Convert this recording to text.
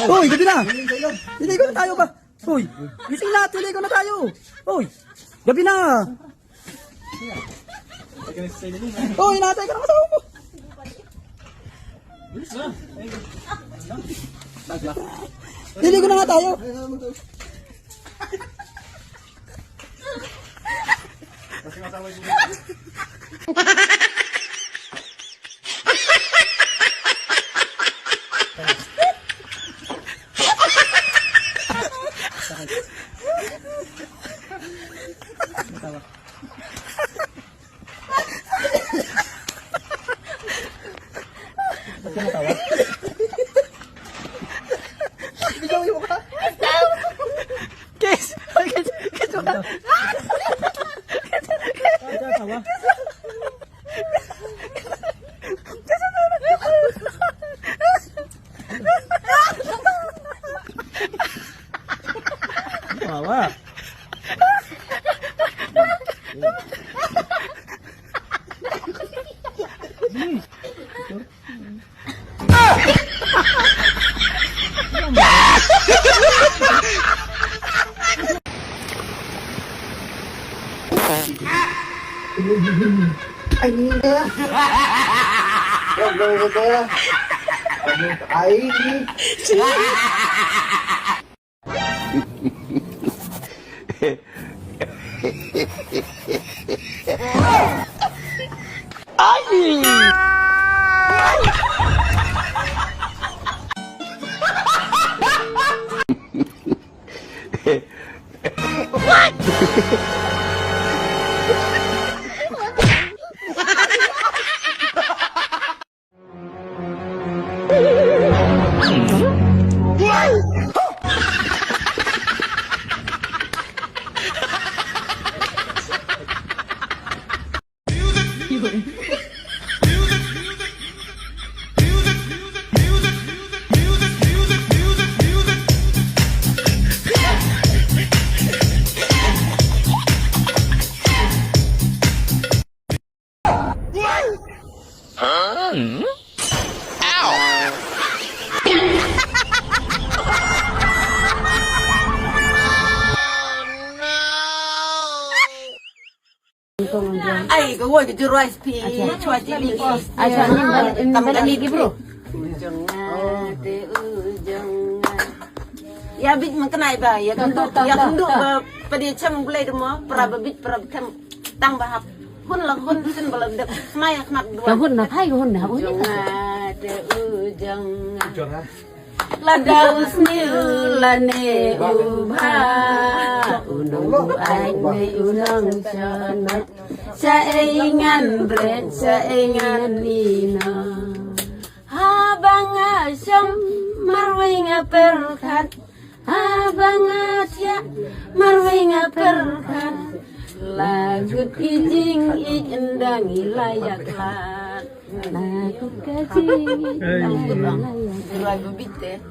Uy, gabi na! Liligo na tayo ba? Uy, gising na, liligo na tayo! Uy, gabi na! Uy, natay ka na kasama mo! Liligo na nga tayo! Kiss! Kiss mo ka! Tawa! Ay, hindi. Ay, Ay, gawa ke rice pi, cuaca lagi. Asalnya tambah lagi bro. Ya bit mengenai bah, ya kenduk pada cam mulai demo, perabit tem tambah hap. Hun lang hun sen beladak, maya knak dua. Hun na pai hun na hun. Ada ujang. Lada usni ulane ubha unung ai me unang sanat saingan bret saingan nina habang asam marwinga perkat habang asya marwinga perkat lagut kijing endang layak lat lagut kijing endang layak lat